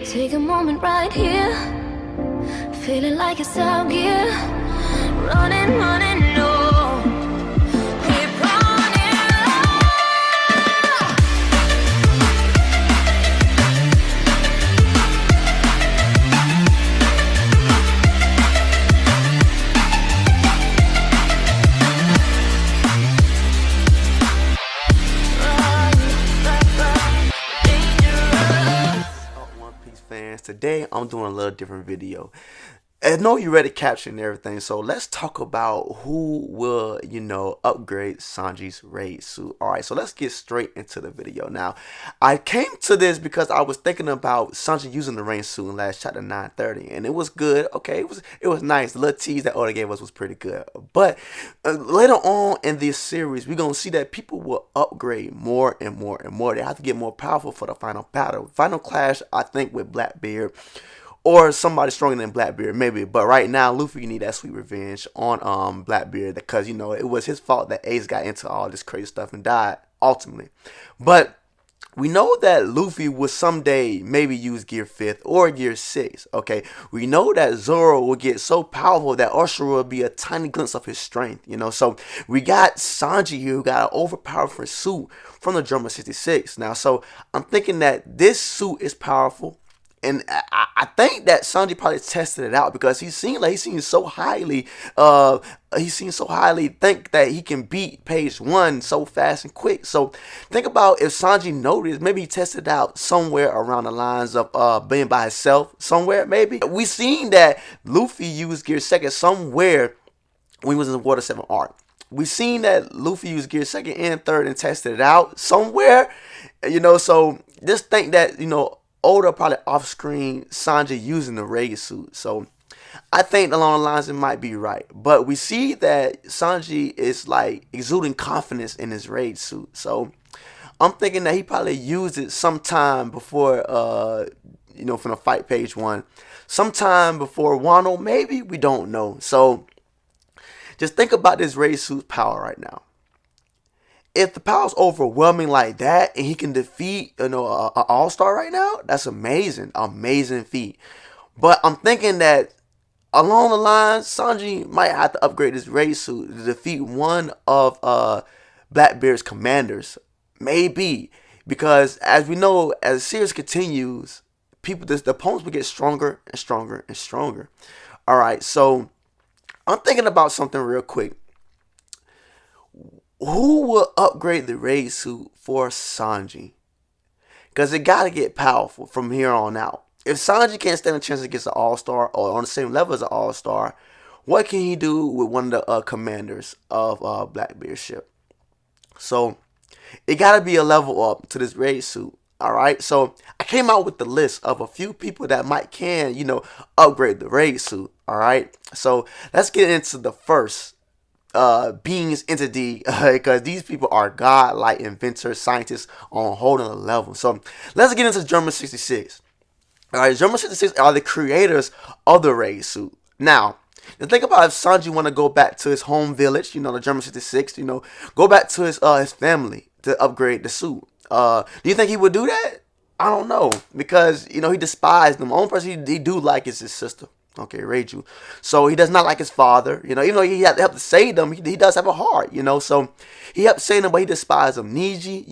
Take a moment right here, feeling like it's out gear. Running, running, no. Keep running One Piece fans, today I'm doing a little different video. I know you read the caption and everything, so let's talk about who will, upgrade Sanji's raid suit. Alright, so let's get straight into the video. Now, I came to this because I was thinking about Sanji using the raid suit in last chapter 930, and it was good. Okay, it was nice. The little tease that Oda gave us was pretty good. But later on in this series, we're going to see that people will upgrade more and more and more. They have to get more powerful for the final battle. Final clash, I think, with Blackbeard. Or somebody stronger than Blackbeard, maybe. But right now, Luffy need that sweet revenge on Blackbeard, because it was his fault that Ace got into all this crazy stuff and died ultimately. But we know that Luffy will someday maybe use Gear 5th or Gear 6. Okay, we know that Zoro will get so powerful that Usher will be a tiny glimpse of his strength. So we got Sanji here who got an overpowered suit from the Drummer 66. Now, so I'm thinking that this suit is powerful. And I think that Sanji probably tested it out, because he seems so highly think that he can beat page 1 so fast and quick. So think about if Sanji noticed, maybe he tested it out somewhere around the lines of being by himself somewhere. Maybe we seen that Luffy used Gear 2nd somewhere when he was in the Water 7 arc. We seen that Luffy used Gear 2nd and 3rd and tested it out somewhere. So just think that Oda probably off-screen Sanji using the raid suit. So I think along the lines it might be right. But we see that Sanji is like exuding confidence in his raid suit. So I'm thinking that he probably used it sometime before from the fight page 1. Sometime before Wano, maybe, we don't know. So just think about this raid suit's power right now. If the power's overwhelming like that and he can defeat an all-star right now, that's amazing. Amazing feat. But I'm thinking that along the lines, Sanji might have to upgrade his raid suit to defeat one of Blackbeard's commanders. Maybe. Because as we know, as the series continues, the opponents will get stronger and stronger and stronger. Alright, so I'm thinking about something real quick. Who will upgrade the raid suit for Sanji? Because it got to get powerful from here on out. If Sanji can't stand a chance against an all-star or on the same level as an all-star, what can he do with one of the commanders of Blackbeard's ship? So it got to be a level up to this raid suit. Alright, so I came out with the list of a few people that can upgrade the raid suit. Alright, so let's get into the first beings entity, because these people are godlike inventors, scientists on a whole nother level. So let's get into Drummer 66. Alright, Drummer 66 are the creators of the raid suit. Now, think about if Sanji want to go back to his home village, the Drummer 66, go back to his family to upgrade the suit. Do you think he would do that? I don't know, because he despised them. The only person he do like is his sister. Okay, Reiju. So he does not like his father, even though he had to help to save them, he does have a heart, so he helped save them, but he despises them. Niji,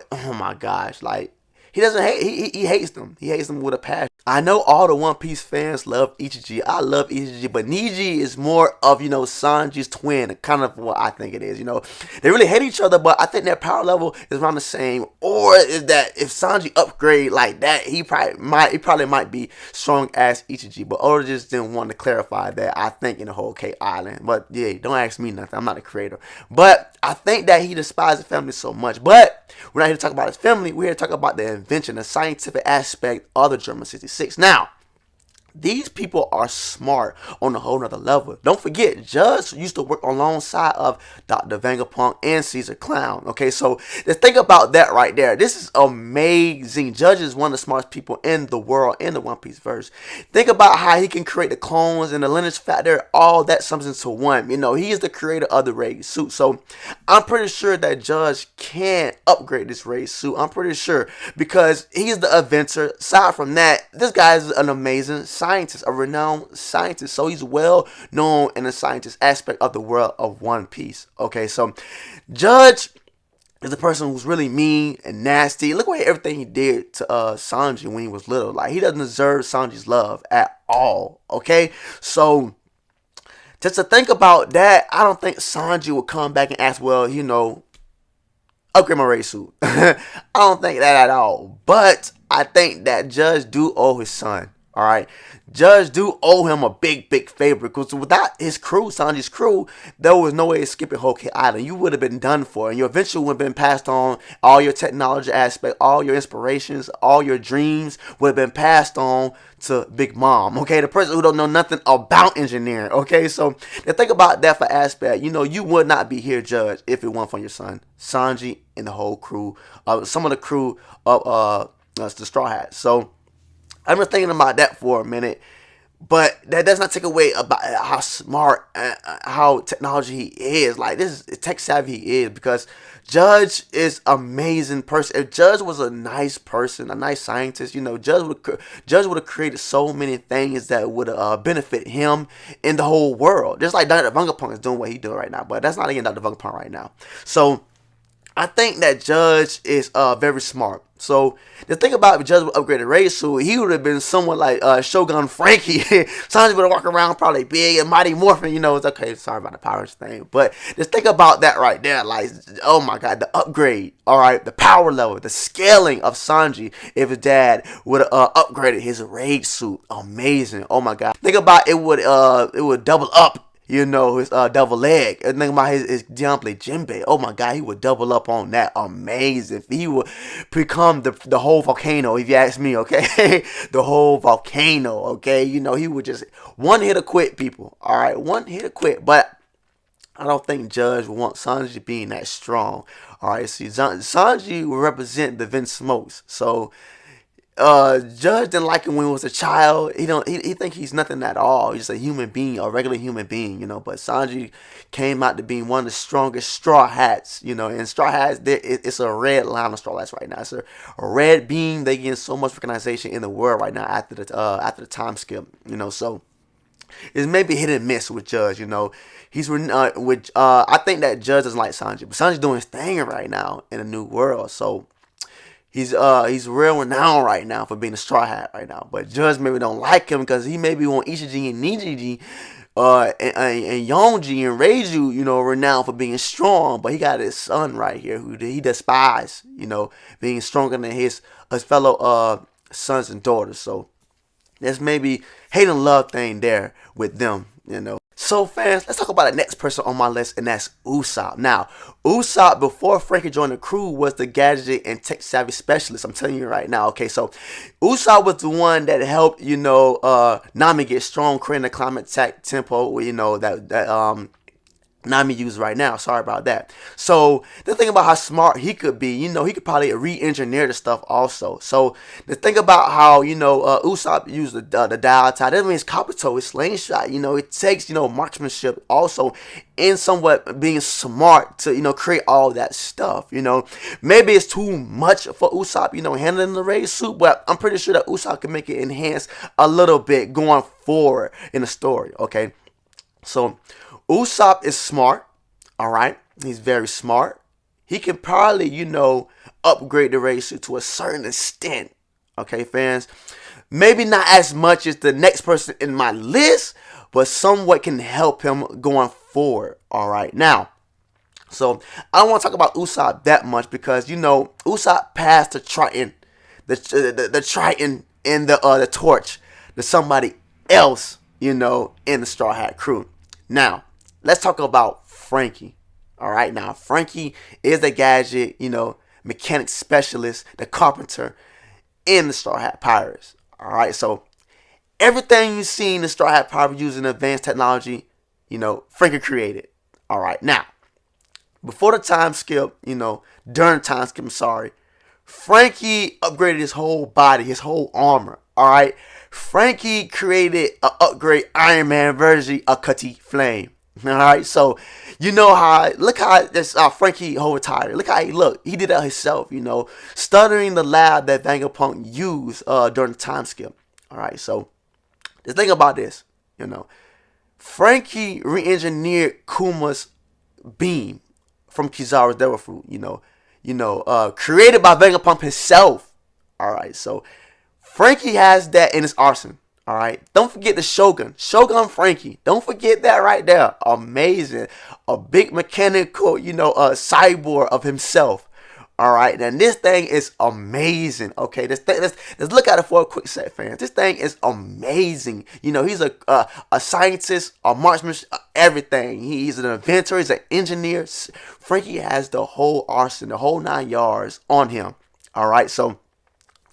oh my gosh, like, he doesn't hate, he hates them. He hates them with a passion. I know all the One Piece fans love Ichiji. I love Ichiji, but Niji is more of, Sanji's twin, kind of what I think it is. They really hate each other, but I think their power level is around the same. Or is that if Sanji upgrade like that, he probably might be strong as Ichiji. But Oda just didn't want to clarify that, I think, in the whole K Island. But yeah, don't ask me nothing. I'm not a creator. But I think that he despises family so much. But we're not here to talk about his family. We're here to talk about the invention, the scientific aspect of the Drummer 66. Now, These people are smart on a whole nother level. Don't forget, Judge used to work alongside of Dr. Vegapunk and Caesar Clown. Okay, so just think about that right there. This is amazing. Judge is one of the smartest people in the world in the One Piece verse. Think about how he can create the clones and the lineage factor, all that sums into one. You know, he is the creator of the raid suit. So I'm pretty sure that Judge can upgrade this raid suit. I'm pretty sure because he's the inventor. Aside from that, this guy is an amazing scientist, a renowned scientist. So he's well known in the scientist aspect of the world of One Piece. Okay, so Judge is a person who's really mean and nasty. Look at everything he did to Sanji when he was little. Like, he doesn't deserve Sanji's love at all. Okay, so just to think about that, I don't think Sanji will come back and ask, well, you know, upgrade my race suit. I don't think that at all. But I think that Judge do owe his son. All right, Judge do owe him a big favor, because without his crew, Sanji's crew, there was no way of skipping Whole Cake Island. You would have been done for, and you eventually would have been passed on. All your technology aspect, all your inspirations, all your dreams would have been passed on to Big Mom. Okay, the person who don't know nothing about engineering. Okay, so now think about that for aspect. You know, you would not be here, Judge, if it weren't for your son, Sanji, and the whole crew. Some of the crew of the Straw Hats. So I've been thinking about that for a minute, but that does not take away about how smart, how technology he is. Like, this is tech savvy he is, because Judge is amazing person. If Judge was a nice person, a nice scientist, you know, Judge would have created so many things that would benefit him in the whole world. Just like Dr. Vegapunk is doing what he's doing right now, but that's not even Dr. Vegapunk right now. So I think that Judge is very smart. So the thing about if Judge would upgrade the race suit, he would have been someone like Shogun Frankie. Sanji would have walked around probably big and Mighty Morphin. You know, it's okay. Sorry about the powers thing, but just think about that right there. Like, oh my God, the upgrade. All right, the power level, the scaling of Sanji. If his dad would have upgraded his raid suit, amazing. Oh my God, think about it would double up. You know, his double leg. And think about his Diamble Jinbei. Oh my God, he would double up on that. Amazing. He would become the whole volcano, if you ask me, okay? The whole volcano, okay? You know, he would just one hit or quit, people. All right, one hit or quit. But I don't think Judge would want Sanji being that strong. All right, see, Sanji will represent the Vince Smokes. So Judge didn't like him when he was a child. He think he's nothing at all. He's just a human being, a regular human being, you know. But Sanji came out to being one of the strongest Straw Hats, you know. And Straw Hats, it's a red line of Straw Hats right now. It's a red beam. They get so much recognition in the world right now after the time skip, you know. So it's maybe hit and miss with Judge, you know. I think that Judge doesn't like Sanji, but Sanji's doing his thing right now in a new world. So he's real renowned right now for being a Straw Hat right now. But Judge maybe don't like him because he maybe want Ishiji and Nijiji and Yonji and Reiju, you know, renowned for being strong. But he got his son right here who he despises, you know, being stronger than his fellow sons and daughters. So there's maybe hate and love thing there with them, you know. So fans, let's talk about the next person on my list, and that's Usopp. Now, Usopp, before Frankie joined the crew, was the gadget and tech savvy specialist. I'm telling you right now. Okay, so Usopp was the one that helped, you know, Nami get strong, creating a climate tech tempo, you know, that Nami used right now. Sorry about that. So the thing about how smart he could be, you know, he could probably re-engineer the stuff also. So the thing about how, you know, Usopp used the dial tie, that means Kabuto, his slingshot, you know, it takes, you know, marksmanship also in somewhat being smart to, you know, create all that stuff, you know. Maybe it's too much for Usopp, you know, handling the raid suit, but I'm pretty sure that Usopp can make it enhance a little bit going forward in the story, okay? So Usopp is smart, all right? He's very smart. He can probably, you know, upgrade the raid suit to a certain extent, okay, fans? Maybe not as much as the next person in my list, but somewhat can help him going forward, all right? Now, so I don't want to talk about Usopp that much because, you know, Usopp passed the Triton, the Triton and the torch to somebody else, you know, in the Straw Hat crew. Now, let's talk about Frankie. All right, now Frankie is the gadget, you know, mechanic specialist, the carpenter in the Straw Hat Pirates. All right, so Everything you seen the Straw Hat Power using advanced technology, Frankie created. All right, now, before the time skip, during the time skip, I'm sorry, Frankie upgraded his whole body, his whole armor. All right, Frankie created an upgrade Iron Man version of Cutty Flame. All right, so look how this Frankie whole attire. Look how he looked. He did that himself. Stuttering the lab that Vegapunk used during the time skip. All right, so the thing about this, Frankie re-engineered Kuma's beam from Kizaru's Devil Fruit. Created by Vegapunk himself. All right, so Frankie has that in his arsenal. All right, don't forget the Shogun Frankie. Don't forget that right there. Amazing, a big mechanical, cyborg of himself. All right, and this thing is amazing. Okay, let's look at it for a quick sec, fans. This thing is amazing. He's a scientist, a marksman, everything. He's an inventor. He's an engineer. Frankie has the whole arsenal, the whole 9 yards on him. All right, so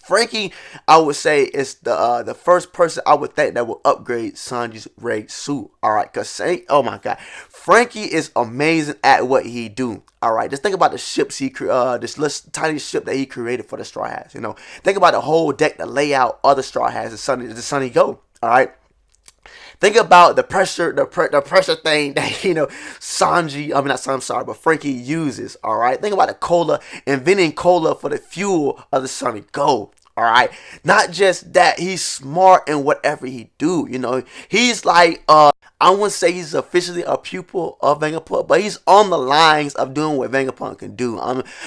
Frankie, I would say, is the first person I would think that will upgrade Sanji's raid suit. All right, because oh my God, Frankie is amazing at what he do. All right, just think about the ships this little tiny ship that he created for the Straw Hats. Think about the whole deck, the layout of the Straw Hats, the Sunny Go. All right. Think about the pressure thing that Sanji, I'm sorry, but Frankie uses. All right. Think about the cola, inventing cola for the fuel of the Sunny Go. All right. Not just that, he's smart in whatever he do. He's like I wouldn't say he's officially a pupil of Vegapunk, but he's on the lines of doing what Vegapunk can do.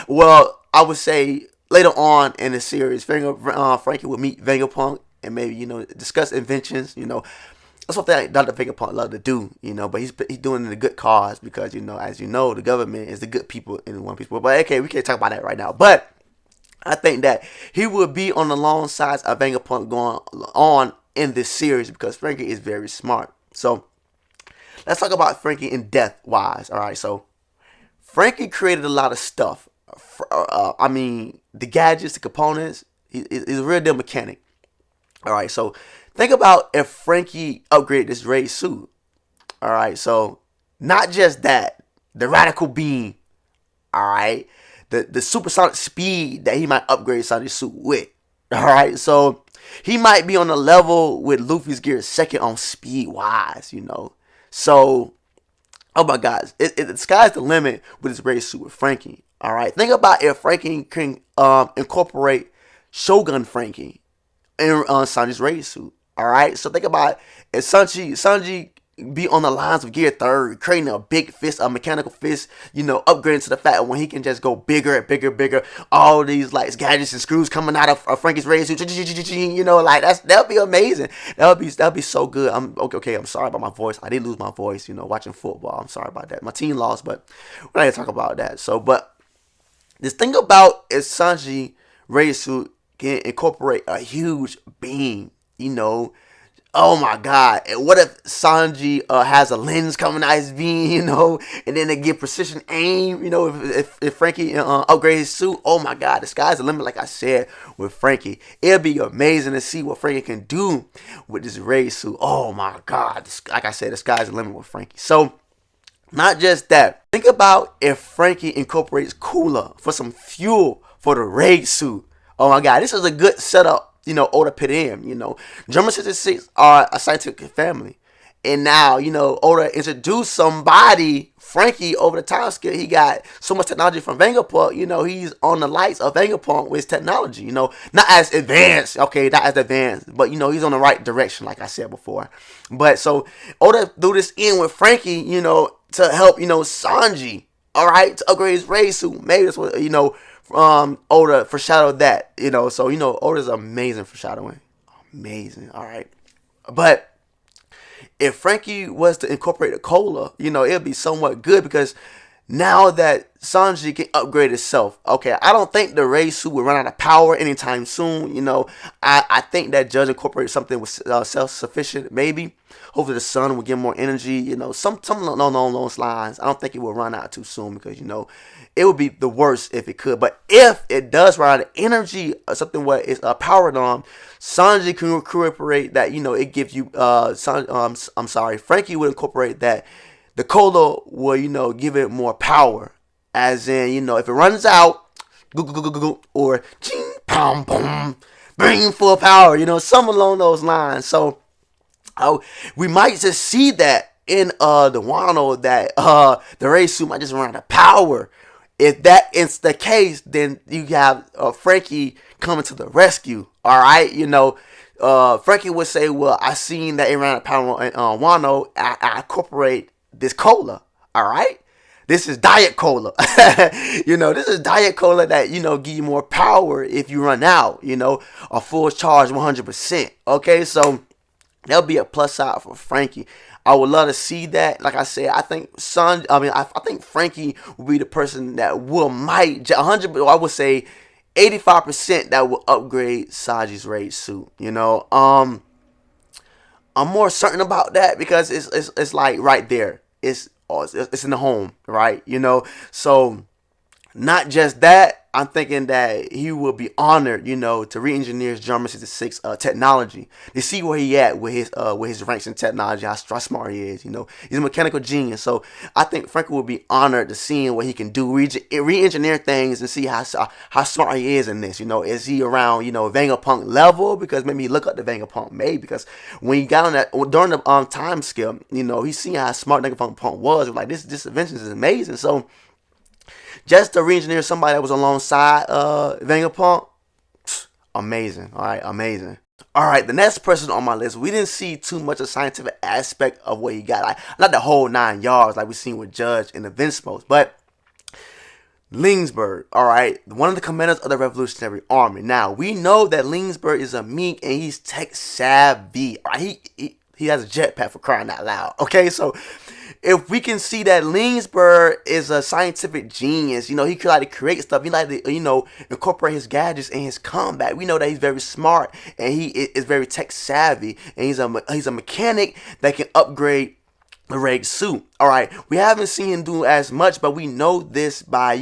Well, I would say later on in the series, Frankie would meet Vegapunk and maybe discuss inventions. That's what Dr. Vegapunk love to do, but he's doing it in a good cause because, as the government is the good people in One Piece. But okay, we can't talk about that right now. But I think that he will be on the long sides of Vegapunk going on in this series because Frankie is very smart. So let's talk about Frankie in depth wise. All right, so Frankie created a lot of stuff. The gadgets, the components. He's a real deal mechanic. All right, so think about if Frankie upgraded this raid suit. All right, so not just that, the radical beam. All right, the supersonic speed that he might upgrade Sanji's suit with. All right, so he might be on a level with Luffy's gear second on speed wise. So, oh my God, the sky's the limit with his raid suit with Frankie. All right, think about if Frankie can incorporate Shogun Frankie in Sanji's raid suit. All right, so think about if Sanji be on the lines of Gear 3rd, creating a big fist, a mechanical fist, upgrading to the fact when he can just go bigger and bigger, all these like gadgets and screws coming out of Frankie's raid suit, that'll be amazing. That'll be so good. I'm sorry about my voice. I did lose my voice, watching football. I'm sorry about that. My team lost, but we're not gonna talk about that. So, but this thing about is Sanji raid suit can incorporate a huge beam, Oh my God! And what if Sanji has a lens coming out his beam, and then they get precision aim, if Frankie upgrades his suit? Oh my God! The sky's the limit, like I said with Frankie. It'll be amazing to see what Frankie can do with this raid suit. Oh my God! Like I said, the sky's the limit with Frankie. So, not just that. Think about if Frankie incorporates cooler for some fuel for the raid suit. Oh my God! This is a good setup. Oda put in, German 66 are a scientific family. And now, Oda introduced somebody, Frankie, over the time scale. He got so much technology from Vegapunk, he's on the lights of Vegapunk with his technology, not as advanced, but, he's on the right direction, like I said before. But so Oda threw this in with Frankie, to help, Sanji, all right, to upgrade his raid suit. Maybe that's what, Oda foreshadowed that, so Oda's amazing foreshadowing. Amazing, all right. But if Frankie was to incorporate a cola, it'd be somewhat good because now that Sanji can upgrade itself, okay, I don't think the raid suit will run out of power anytime soon. I think that Judge incorporated something with self-sufficient, maybe. Hopefully the sun will get more energy, something along those lines. I don't think it will run out too soon because, it would be the worst if it could. But if it does run out of energy or something where it's powered on, Sanji can incorporate that, it gives you, Frankie would incorporate that. The cola will, give it more power. As in, if it runs out, or ching, pom, boom, bring full power, something along those lines. So, we might just see that in the Wano that the raid suit might just run out of power. If that is the case, then you have Frankie coming to the rescue. All right, Frankie would say, "Well, I seen that it ran out of power on Wano. I incorporate this cola. All right, this is diet cola. This is diet cola that give you more power if you run out. A full charge, 100%. Okay, so that'll be a plus side for Frankie. I would love to see that. Like I said, I think I think Frankie will be the person that might 100. I would say 85% that will upgrade Sanji's raid suit. I'm more certain about that because it's like right there. It's in the home, right? So not just that. I'm thinking that he will be honored, to re-engineer his German 66 technology. To see where he at with his ranks in technology, how smart he is. He's a mechanical genius. So I think Frankie will be honored to seeing what he can do, re-engineer things, and see how smart he is in this. Is he around Vegapunk level? Because maybe he look up to Vegapunk, maybe because when he got on that during the time scale, he's seeing how smart Vegapunk was. Like this invention is amazing. So. Just to re-engineer somebody that was alongside Vegapunk, amazing. All right, amazing. All right, the next person on my list, we didn't see too much of scientific aspect of what he got. Like, not the whole 9 yards like we seen with Judge in the Vinsmos, but Lingsberg, all right, one of the commanders of the Revolutionary Army. Now, we know that Lingsberg is a meek and he's tech savvy. All right, he has a jetpack for crying out loud. Okay, so if we can see that Lingsberg is a scientific genius, he could like to create stuff. He like to, incorporate his gadgets in his combat. We know that he's very smart and he is very tech savvy, and he's a mechanic that can upgrade the raid suit. All right, we haven't seen him do as much, but we know this by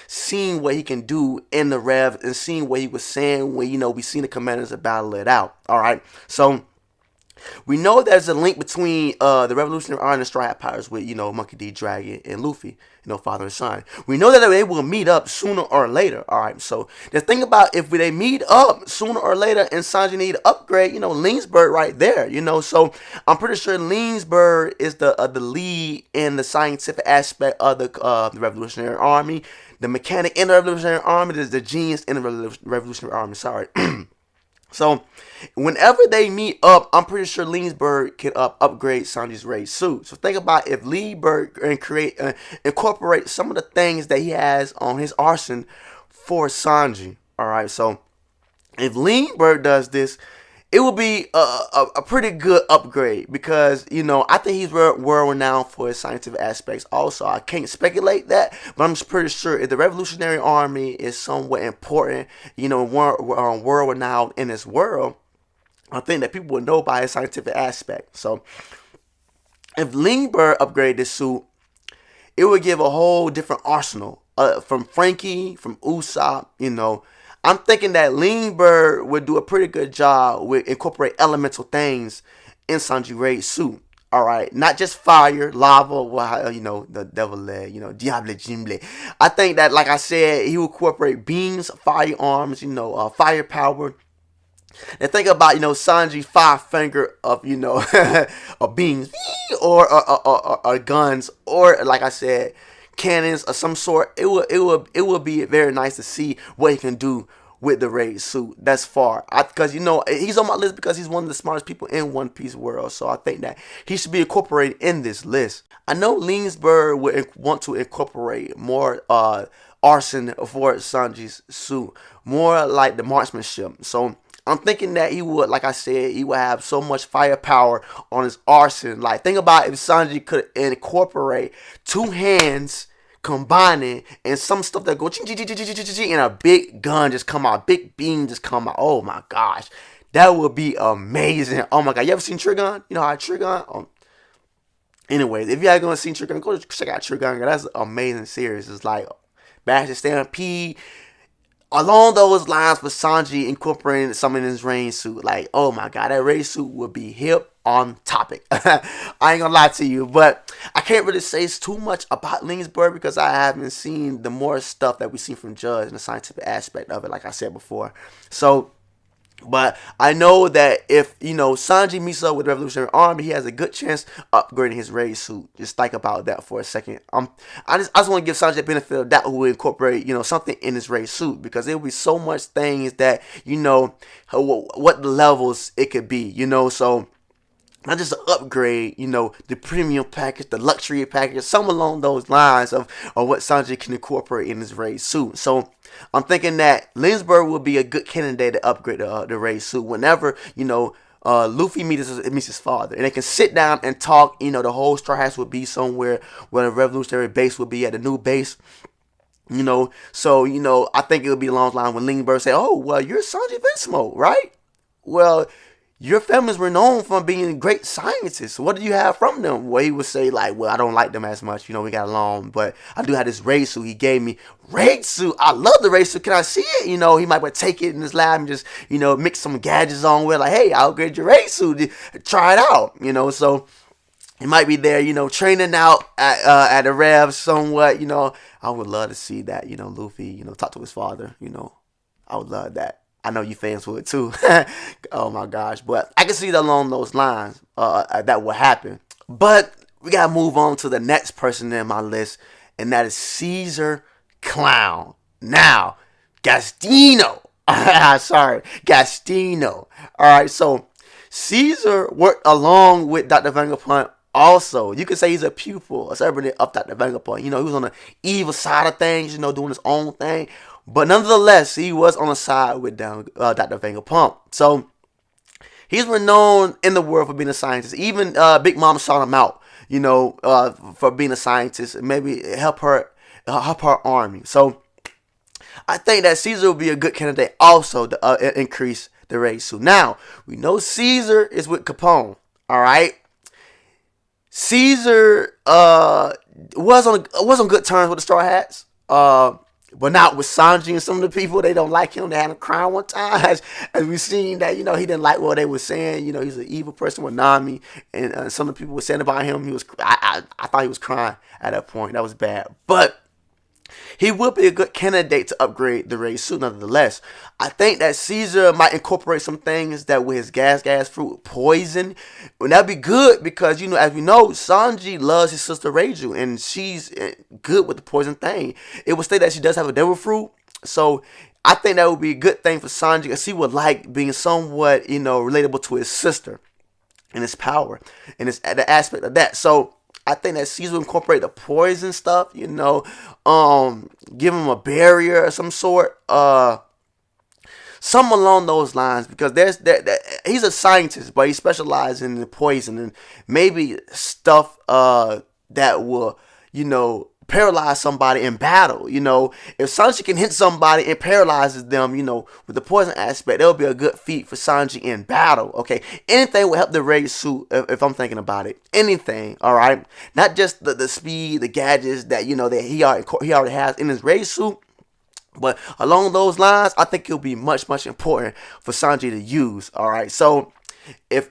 seeing what he can do in the rev and seeing what he was saying when we seen the commanders battle it out. All right, so. We know there's a link between the Revolutionary Army and the Straw Hat Pirates with, Monkey D. Dragon and Luffy, father and son. We know that they will meet up sooner or later. All right, so the thing about if they meet up sooner or later and Sanji need to upgrade, Lingsberg right there, so I'm pretty sure Lingsberg is the lead in the scientific aspect of the Revolutionary Army, the mechanic in the Revolutionary Army, is the genius in the Revolutionary Army. Sorry. So, whenever they meet up, I'm pretty sure Lingsberg can upgrade Sanji's raid suit. So, think about if Lingsberg can incorporate some of the things that he has on his arsenal for Sanji. All right, so if Lingsberg does this, it will be a pretty good upgrade because, I think he's world renowned for his scientific aspects also. I can't speculate that, but I'm just pretty sure if the Revolutionary Army is somewhat important, world renowned in this world, I think that people will know by his scientific aspect. So if Lingsberg upgrade this suit, it would give a whole different arsenal from Frankie, from Usopp, I'm thinking that Lingsberg would do a pretty good job with incorporate elemental things in Sanji raid suit. All right, not just fire, lava, the devil leg, diable jimble. I think that, like I said, he will incorporate beams, firearms, firepower. And think about, Sanji 5 finger of, of beams or guns, or like I said, cannons of some sort. It will be very nice to see what he can do with the raid suit. That's far, because he's on my list because he's one of the smartest people in One Piece world. So I think that he should be incorporated in this list. I know Lingsberg would want to incorporate more arson for Sanji's suit, more like the marksmanship. So I'm thinking that he would, like I said, he would have so much firepower on his arson. Like, think about if Sanji could incorporate 2 hands combining and some stuff that go and a big gun just come out, big beam just come out. Oh my gosh, that would be amazing. Oh my god, you ever seen Trigun? You know how Trigun? Anyways, if you haven't gonna see Trigun, go check out Trigun. That's an amazing series. It's like Bash and Stampede. Along those lines for Sanji incorporating some in his rain suit. Like, oh my god, that rain suit would be hip on topic. I ain't gonna lie to you, but I can't really say too much about Lingsburg because I haven't seen the more stuff that we see from Judge and the scientific aspect of it, like I said before. So, but I know that if, Sanji meets up with the Revolutionary Army, he has a good chance upgrading his raid suit. Just think about that for a second. I just want to give Sanji the benefit of that, who will incorporate, something in his raid suit, because there will be so much things that, what the levels it could be, so not just an upgrade, the premium package, the luxury package, some along those lines of what Sanji can incorporate in his raid suit. So I'm thinking that Lingsburg will be a good candidate to upgrade the raid suit whenever, Luffy meets his father. And they can sit down and talk. The whole Straw Hats will be somewhere where the revolutionary base will be at the new base. So, I think it would be along the line when Lingsburg say, oh, well, you're Sanji Vinsmoke, right? Well, your families were known for being great scientists. What do you have from them? Well, he would say, like, well, I don't like them as much. We got along, but I do have this raid suit he gave me. Raid suit? I love the raid suit. Can I see it? He might take it in his lab and just, mix some gadgets on with, like, hey, I'll upgrade your raid suit. Try it out, So he might be there, training out at the Rev somewhat, I would love to see that, Luffy, talk to his father, I would love that. I know you fans would too. Oh my gosh. But I can see that along those lines that will happen. But we got to move on to the next person in my list. And that is Caesar Clown. Now, Gastino. Sorry. Gastino. Alright, so Caesar worked along with Dr. Vegapunk. Also, you could say he's a pupil, a celebrity of Dr. Vegapunk. He was on the evil side of things, doing his own thing. But nonetheless, he was on the side with Dr. Vegapunk. So he's renowned in the world for being a scientist. Even Big Mom sought him out, for being a scientist and maybe help her army. So I think that Caesar will be a good candidate also to increase the raid suit. Now, we know Caesar is with Capone, all right? Caesar was on good terms with the Straw Hats. But not with Sanji and some of the people. They don't like him. They had him crying one time. As we've seen that, he didn't like what they were saying. He's an evil person with Nami. And some of the people were saying about him. I thought he was crying at that point. That was bad. But he would be a good candidate to upgrade the raid suit nonetheless. I think that Caesar might incorporate some things that with his gas fruit poison. And that'd be good because, as we know, Sanji loves his sister Reiju. And she's good with the poison thing. It would say that she does have a devil fruit. So I think that would be a good thing for Sanji because he would like being somewhat, relatable to his sister and his power. And the aspect of that. So I think that Caesar will incorporate the poison stuff, give him a barrier of some sort, some along those lines, because he's a scientist, but he specializes in the poison and maybe stuff that will, paralyze somebody in battle. If Sanji can hit somebody and paralyzes them, with the poison aspect, that'll be a good feat for Sanji in battle. Okay, anything will help the raid suit if I'm thinking about it. Anything, all right. Not just the speed, the gadgets that that he already has in his raid suit. But along those lines, I think it'll be much important for Sanji to use. All right, so if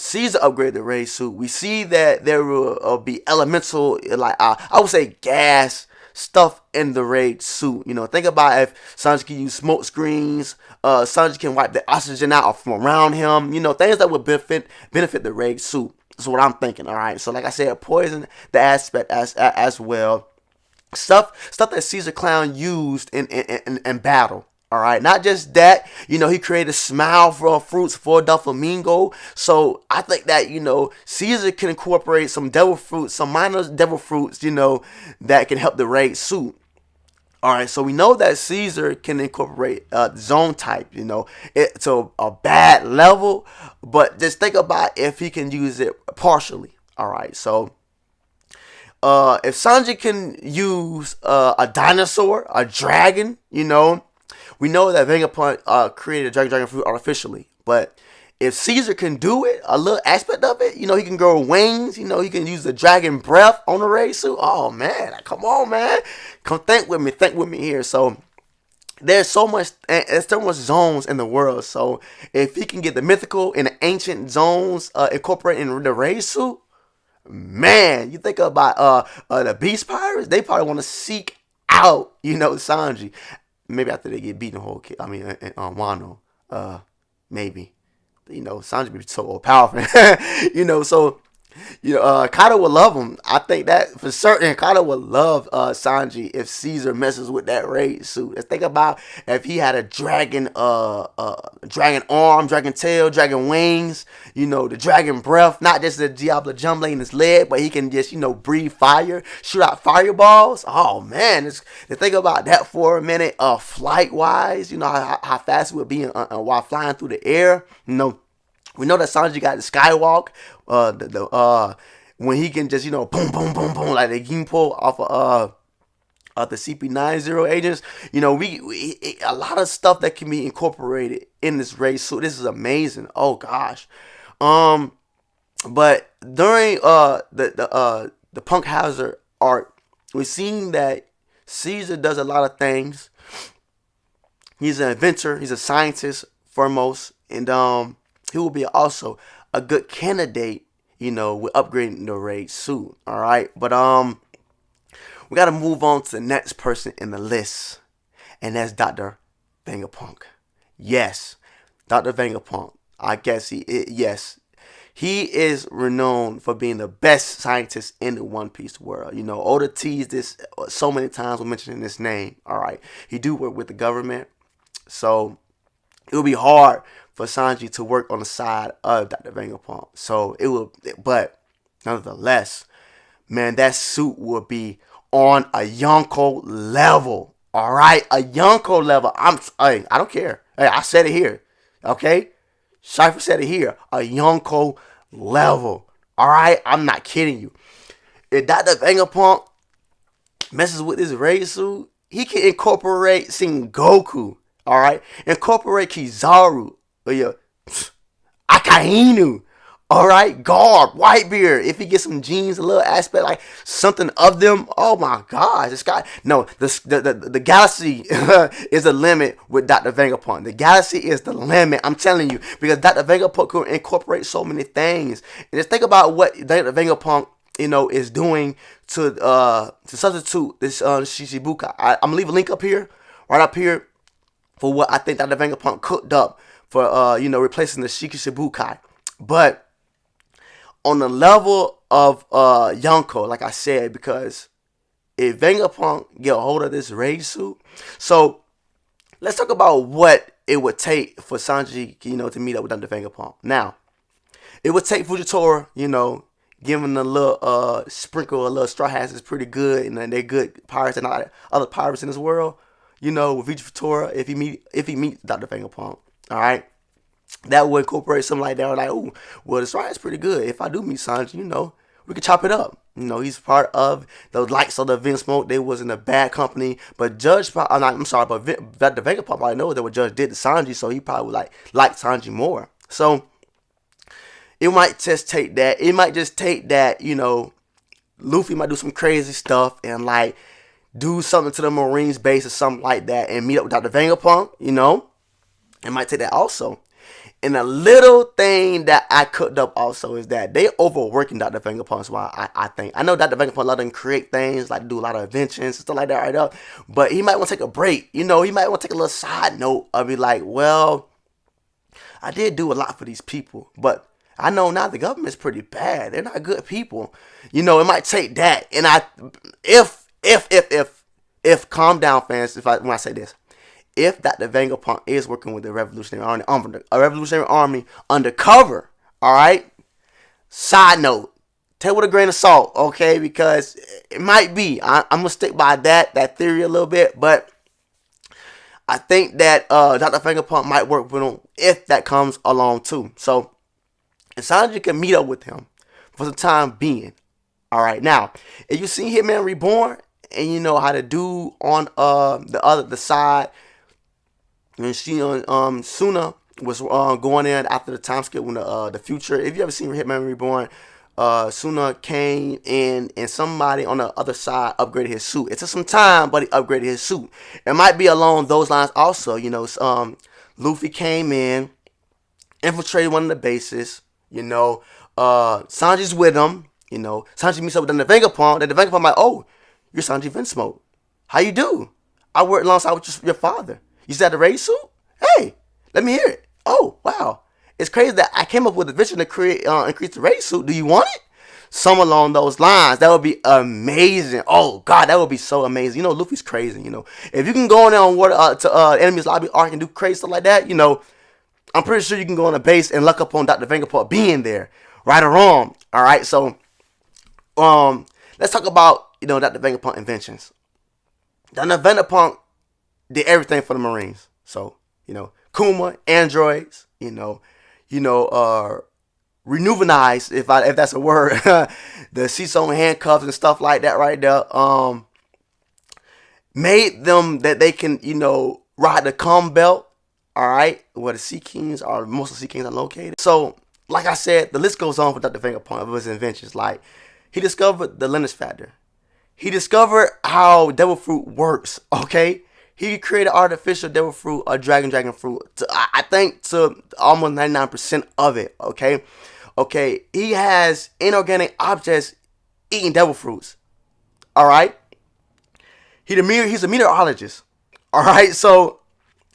Caesar upgraded the raid suit, we see that there will be elemental, like I would say gas stuff in the raid suit. Think about if Sanji can use smoke screens, Sanji can wipe the oxygen out from around him. Things that would benefit the raid suit. That's what I'm thinking. All right. So like I said, poison the aspect as well. Stuff that Caesar Clown used in battle. All right, not just that, he created smile for fruits for Doflamingo. So I think that, Caesar can incorporate some devil fruits, some minor devil fruits, that can help the raid suit. All right, so we know that Caesar can incorporate zone type, it to a bad level, but just think about if he can use it partially. All right, so if Sanji can use a dinosaur, a dragon, you know, we know that Vegapunk created a dragon fruit artificially, but if Caesar can do it, a little aspect of it, you know, he can grow wings, you know, he can use the dragon breath on the raid suit. Oh man, come on, man, come think with me here. So there's so much zones in the world. So if he can get the mythical and the ancient zones incorporated in the raid suit, man, you think about the Beast Pirates, they probably want to seek out, you know, Sanji. Maybe after they get beaten the whole kid. I mean, Wano. Maybe. You know, Sanji be so powerful. You know, so Kaido would love him. I think that for certain. Kaido would love Sanji if Caesar messes with that raid suit. Let's think about if he had a dragon arm, dragon tail, dragon wings, you know, the dragon breath, not just the Diablo Jumble in his leg, but he can just, you know, breathe fire, shoot out fireballs. Oh man, to think about that for a minute, flight wise, you know, how fast it would be while flying through the air, you know. We know that Sanji got the skywalk, when he can just, you know, boom, boom, boom, boom, like the Gimpo off of the CP90 agents. You know, we a lot of stuff that can be incorporated in this race. So this is amazing. Oh gosh, but during the Punk Hazard arc, we're seeing that Caesar does a lot of things. He's an inventor. He's a scientist foremost, and he will be also a good candidate, you know, with upgrading the raid soon. All right, but we got to move on to the next person in the list, and that's Dr. Vegapunk. Yes, Dr. Vegapunk. I guess he is renowned for being the best scientist in the One Piece world. You know, Oda teased this so many times when mentioning this name. All right, he do work with the government, so it will be hard for Sanji to work on the side of Dr. Vegapunk. So it will, but nonetheless, man, that suit will be on a Yonko level. All right, a Yonko level. I don't care. Hey, I said it here. Okay, Cypher said it here. A Yonko level. All right, I'm not kidding you. If Dr. Vegapunk messes with this raid suit, he can incorporate Goku. All right, incorporate Kizaru. Akainu. All right, Garb, Whitebeard. If he gets some genes, a little aspect, like something of them. Oh my gosh, this guy. No, the galaxy is the limit with Dr. Vegapunk. The galaxy is the limit. I'm telling you, because Dr. Vegapunk can incorporate so many things. And just think about what Dr. Vegapunk, you know, is doing to substitute this Shichibukai. I'm gonna leave a link up here, right up here, for what I think Dr. Vegapunk cooked up for you know, replacing the Shichibukai. But on the level of Yonko, like I said, because if Vegapunk get a hold of this raid suit, so let's talk about what it would take for Sanji, you know, to meet up with Dr. Vegapunk. Now, it would take Fujitora, you know, giving a little sprinkle, a little straw hats is pretty good, and they're good pirates and other pirates in this world. You know, with Fujitora, if he meets Dr. Vegapunk, all right. That would incorporate something like that. Like, oh, well, the straw hat's pretty good. If I do meet Sanji, you know, we could chop it up. You know, he's part of the likes of the Vince Smoke. They was in a bad company, but Judge, but the Vegapunk probably knows that what Judge did to Sanji, so he probably would like Sanji more. So it might just take that. It might just take that. You know, Luffy might do some crazy stuff and like do something to the Marines base or something like that, and meet up with Dr. Vegapunk. You know, it might take that also. And a little thing that I cooked up also is that they overworking Dr. Vegapunk. Why I think. I know Dr. Vegapunk let him create things, like do a lot of inventions and stuff like that right up. But he might want to take a break. You know, he might want to take a little side note of be like, well, I did do a lot for these people, but I know now the government's pretty bad. They're not good people. You know, it might take that. And if calm down, fans, when I say this. If Dr. Vegapunk is working with the Revolutionary Army undercover, all right? Side note, take it with a grain of salt, okay? Because it might be. I'm going to stick by that theory a little bit, but I think that Dr. Vegapunk might work with him if that comes along too. So, if Sanji can meet up with him for the time being, All right, now if you see Hitman Reborn and you know how to do on the side, and she Suna was going in after the time skip when the future. If you ever seen Hitman Reborn, Suna came in and somebody on the other side upgraded his suit. It took some time, but he upgraded his suit. It might be along those lines also. You know, Luffy came in, infiltrated one of the bases. You know, Sanji's with him. You know, Sanji meets up with the Vegapunk. The Vegapunk like, oh, you're Sanji Vinsmoke. How you do? I worked alongside with your father. You said the raid suit? Hey, let me hear it. Oh, wow. It's crazy that I came up with a vision to create increase the raid suit. Do you want it? Some along those lines. That would be amazing. Oh, God, that would be so amazing. You know, Luffy's crazy, you know. If you can go in there on water to enemy's lobby arc and do crazy stuff like that, you know, I'm pretty sure you can go on a base and luck up on Dr. Vegapunk being there. Right or wrong. All right, so let's talk about, you know, Dr. Vegapunk inventions. Dr. Vegapunk did everything for the Marines. So, you know, Kuma, androids, you know, rejuvenized, if that's a word, the seesaw handcuffs and stuff like that right there. Made them that they can, you know, ride the com belt, all right, where the Sea Kings are, most of the Sea Kings are located. So, like I said, the list goes on for Dr. Vegapunk of his inventions. Like, he discovered the lineage factor. He discovered how devil fruit works, okay? He created artificial devil fruit or dragon fruit. I think to almost 99% of it, okay? Okay, he has inorganic objects eating devil fruits, all right? He's a meteorologist, all right? So,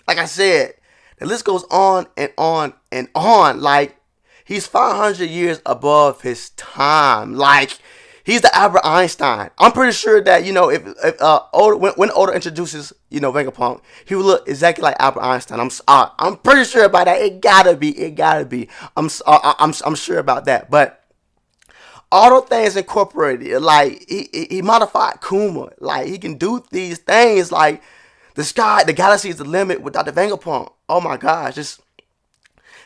like I said, the list goes on and on and on. Like, he's 500 years above his time. Like, he's the Albert Einstein. I'm pretty sure that, you know, when Oda introduces, you know, Vegapunk, he will look exactly like Albert Einstein. I'm pretty sure about that. It gotta be. I'm sure about that. But all those things incorporated, like he modified Kuma. Like, he can do these things. Like, the galaxy is the limit without the Vegapunk. Oh my gosh, just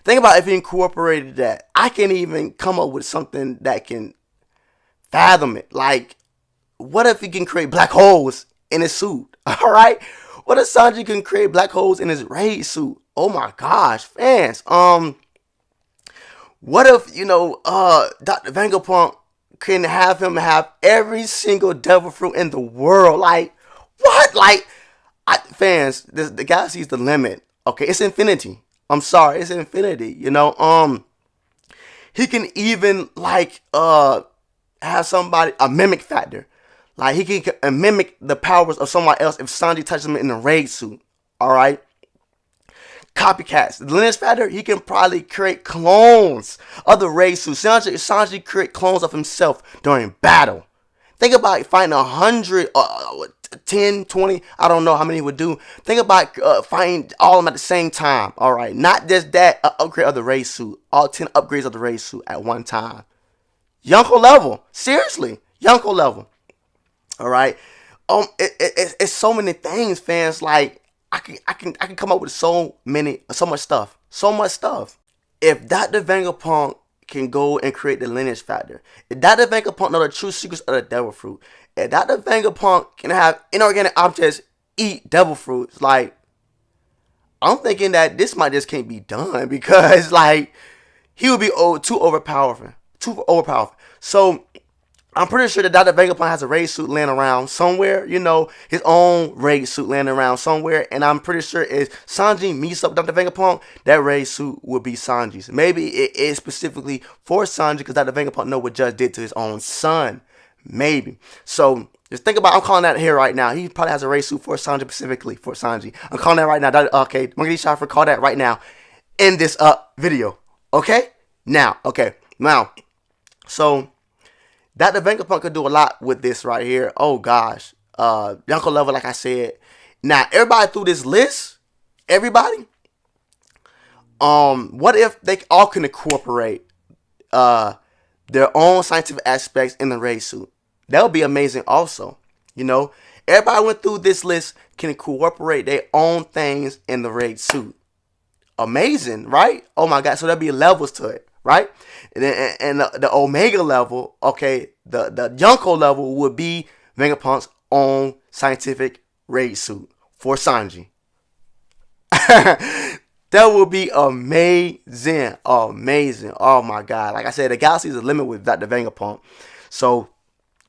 think about if he incorporated that. I can't even come up with something that can fathom it. Like, what if he can create black holes in his suit? All right, what if Sanji can create black holes in his raid suit? Oh my gosh, fans. What if, you know, Dr. Vegapunk can have him have every single devil fruit in the world? Like, what? Like, fans, the galaxy is the limit. Okay, it's infinity. I'm sorry, it's infinity. You know, he can even like have somebody a mimic factor. Like, he can mimic the powers of someone else if Sanji touches him in a raid suit. All right. Copycats. The lineage factor, he can probably create clones of the raid suit. Sanji create clones of himself during battle. Think about fighting 100, 10, 20, I don't know how many he would do. Think about fighting all of them at the same time. All right. Not just that upgrade of the raid suit. All 10 upgrades of the raid suit at one time. Yonko level. Seriously. Yonko level. All right. It's so many things, fans. Like, I can come up with so much stuff. If Dr. Vegapunk can go and create the lineage factor, if Dr. Vegapunk know the true secrets of the devil fruit, if Dr. Vegapunk can have inorganic objects eat devil fruits, like, I'm thinking that this might just can't be done, because like, he would be too overpowerful. So I'm pretty sure that Dr. Vegapunk has a raid suit laying around somewhere, you know, his own raid suit laying around somewhere. And I'm pretty sure if Sanji meets up with Dr. Vegapunk, that raid suit would be Sanji's. Maybe it is specifically for Sanji because Dr. Vegapunk know what Judge did to his own son. Maybe. So just think about, I'm calling that here right now. He probably has a raid suit for Sanji, specifically for Sanji. I'm calling that right now. Okay, Monkey D. Shopper, call that right now in this video. Okay? Now, so Dr. Vegapunk could do a lot with this right here. Oh gosh. Yonko level, like I said. Now, everybody through this list, everybody, what if they all can incorporate their own scientific aspects in the raid suit? That would be amazing also. You know, everybody went through this list can incorporate their own things in the raid suit. Amazing, right? Oh my God. So there'll be levels to it, right? And the Omega level, okay, the Yonko level would be Vegapunk's own scientific raid suit for Sanji. That would be amazing. Amazing. Oh my god. Like I said, the galaxy is a limit with Dr. Vegapunk. So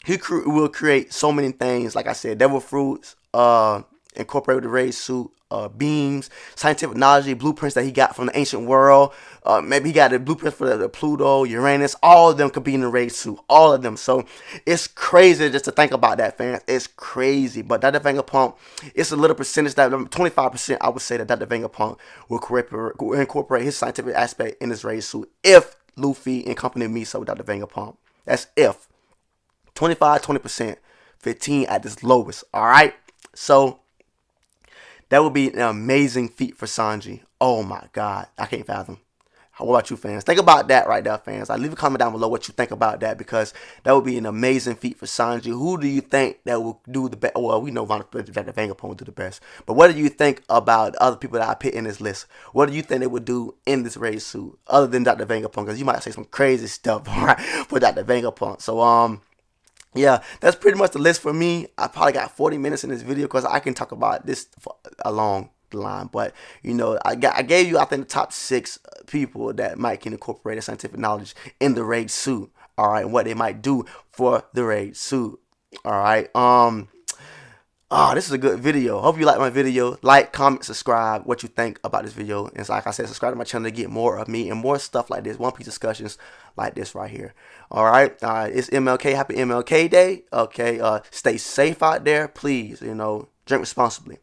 he will create so many things. Like I said, devil fruits, incorporated with the raid suit, beams, scientific knowledge, blueprints that he got from the ancient world. Maybe he got the blueprints for the Pluto, Uranus. All of them could be in the raid suit. All of them. So it's crazy just to think about that, fans. It's crazy. But Dr. Vegapunk, it's a little percentage that 25% I would say that Dr. Vegapunk will incorporate his scientific aspect in his raid suit if Luffy and company meets up with Dr. Vegapunk. That's if. 25, 20%, 15 at its lowest. Alright? So that would be an amazing feat for Sanji. Oh my god. I can't fathom. What about you, fans? Think about that right there, fans. Leave a comment down below what you think about that, because that would be an amazing feat for Sanji. Who do you think that will do the best? Well, we know Vegapunk will do the best. But what do you think about the other people that I put in this list? What do you think they would do in this raid suit other than Dr. Vegapunk? Because you might say some crazy stuff, right, for Dr. Vegapunk. So, yeah, that's pretty much the list for me. I probably got 40 minutes in this video because I can talk about this for along the line. But, you know, I gave you, I think, the top 6 people that might can incorporate scientific knowledge in the raid suit. All right, and what they might do for the raid suit. All right. This is a good video. Hope you like my video. Like, comment, subscribe. What you think about this video? And like I said, subscribe to my channel to get more of me and more stuff like this. One Piece discussions like this right here. All right. It's MLK. Happy MLK Day. Okay. Stay safe out there, please. You know, drink responsibly.